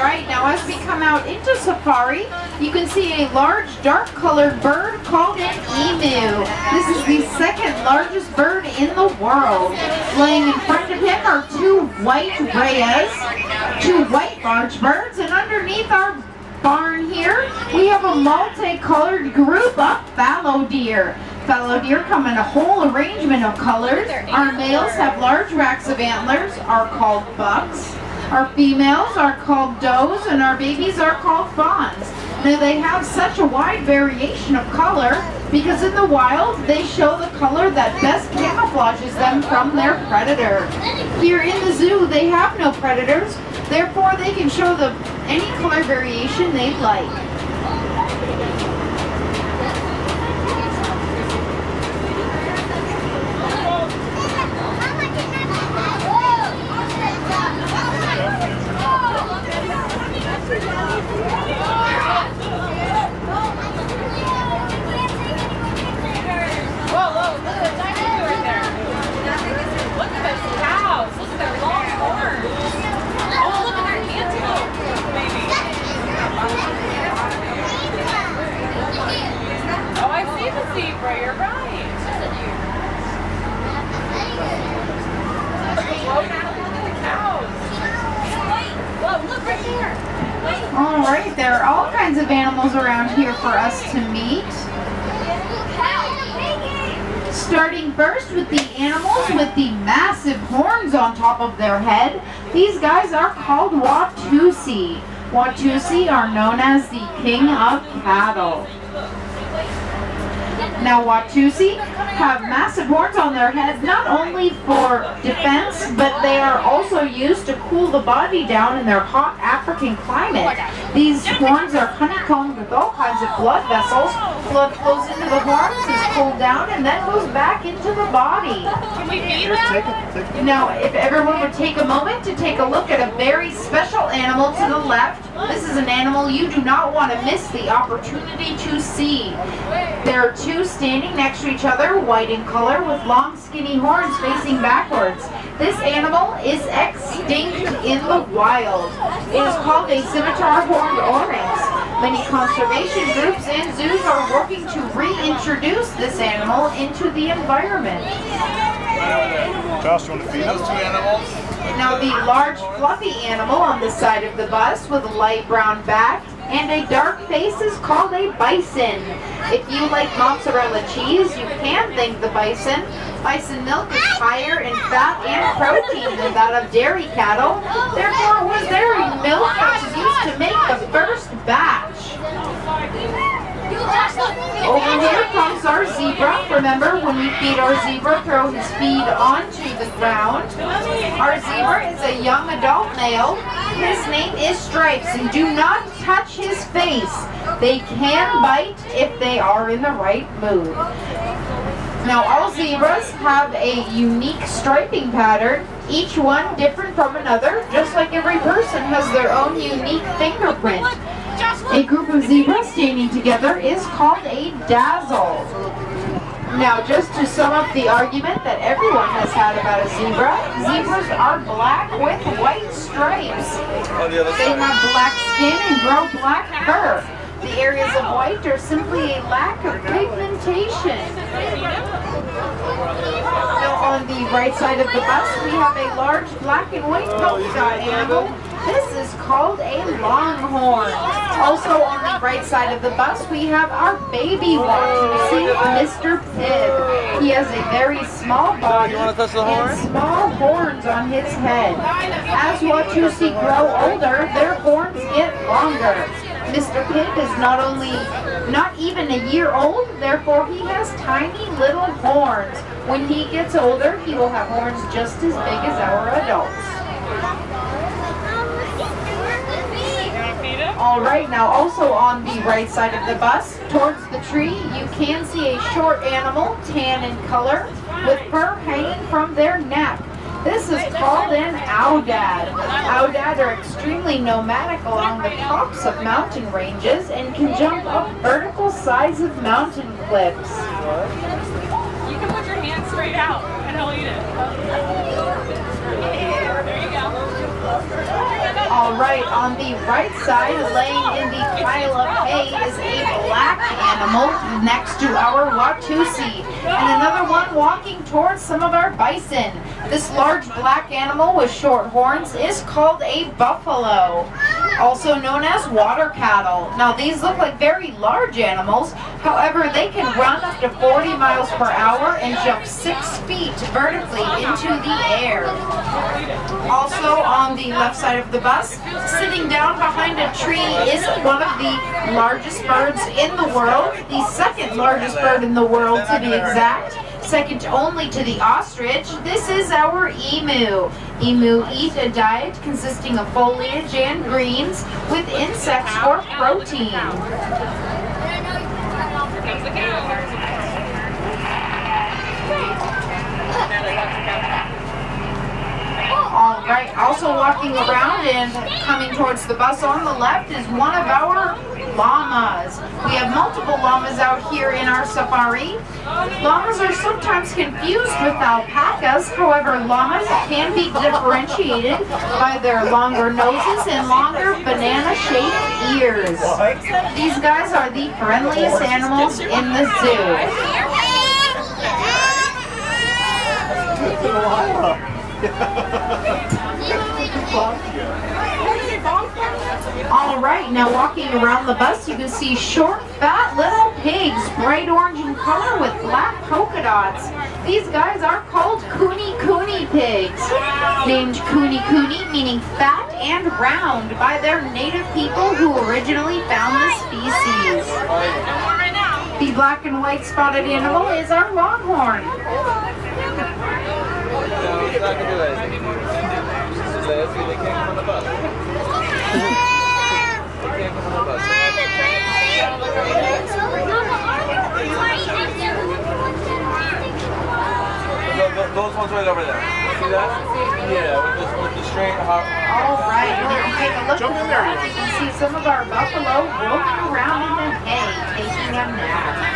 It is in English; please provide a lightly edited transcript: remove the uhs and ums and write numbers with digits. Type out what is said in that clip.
right, now as we come out into safari, you can see a large dark-colored bird called an emu. This is the second largest bird in the world. Laying in front of him are two white rayas, two white large birds, and underneath our barn here, we have a multicolored group of fallow deer. Fallow deer come in a whole arrangement of colors. Our males have large racks of antlers, are called bucks. Our females are called does, and our babies are called fawns. Now they have such a wide variation of color because in the wild they show the color that best camouflages them from their predator. Here in the zoo they have no predators, therefore they can show any color variation they'd like. Zebra, you're right. Whoa, look right here. All right, there are all kinds of animals around here for us to meet. Starting first with the animals with the massive horns on top of their head. These guys are called Watusi. Watusi are known as the king of cattle. Now Watusi have massive horns on their head not only for defense, but they are also used to cool the body down in their hot African climate. These horns are honeycombed with all kinds of blood vessels. Blood flows into the horns, is cooled down, and then goes back into the body. Can we feed them? Now, if everyone would take a moment to take a look at a very special animal to the left. This is an animal you do not want to miss the opportunity to see. There are two standing next to each other, white in color, with long skinny horns facing backwards. This animal is extinct in the wild. It is called a scimitar horned oryx. Many conservation groups and zoos are working to reintroduce this animal into the environment. Josh, you want to feed those two animals? Now the large fluffy animal on the side of the bus with a light brown back and a dark face is called a bison. If you like mozzarella cheese, you can thank the bison. Bison milk is higher in fat and protein than that of dairy cattle. Therefore, it was dairy milk that was used to make the first batch. Over here comes our zebra. Remember, when we feed our zebra, throw his feed onto the ground. Our zebra is a young adult male. His name is Stripes, and do not touch his face. They can bite if they are in the right mood. Now, all zebras have a unique striping pattern, each one different from another, just like every person has their own unique fingerprint. A group of zebras standing together is called a dazzle. Now, just to sum up the argument that everyone has had about a zebra, zebras are black with white stripes. They have black skin and grow black fur. The areas of white are simply a lack of pigmentation. Now, on the right side of the bus, we have a large black and white polka dot animal. This is called a longhorn. Also on the right side of the bus, we have our baby Watusi, Mr. Pibb. He has a very small body and small horns on his head. As Watusi grow older, their horns get longer. Mr. Pibb is not even a year old, therefore he has tiny little horns. When he gets older, he will have horns just as big as our adults. Alright, now also on the right side of the bus, towards the tree, you can see a short animal, tan in color, with fur hanging from their neck. This is called an aoudad. Aoudad are extremely nomadic along the tops of mountain ranges and can jump up vertical sides of mountain cliffs. You can put your hand straight out and he'll eat it. There you go. All right, on the right side, laying in the pile of hay is a black animal next to our Watusi, and another one walking towards some of our bison. This large black animal with short horns is called a buffalo, also known as water cattle. Now these look like very large animals, however they can run up to 40 miles per hour and jump 6 feet vertically into the air. Also on the left side of the bus, sitting down behind a tree is one of the largest birds in the world, the second largest bird in the world to be exact, second only to the ostrich. This is our emu. Emu eat a diet consisting of foliage and greens with insects for protein. Here comes the cow. All right, also walking around and coming towards the bus on the left is one of our llamas. We have multiple llamas out here in our safari. Llamas are sometimes confused with alpacas, however llamas can be differentiated by their longer noses and longer banana-shaped ears. These guys are the friendliest animals in the zoo. All right, now walking around the bus, you can see short, fat little pigs, bright orange in color with black polka dots. These guys are called Kuni Kuni pigs, named Kuni Kuni, meaning fat and round, by their native people who originally found the species. The black and white spotted animal is our longhorn. Those ones right over there. See that? Yeah, with the straight hop. All right, and if you take a look around, you can see some of our buffalo roaming around in the hay, taking a nap.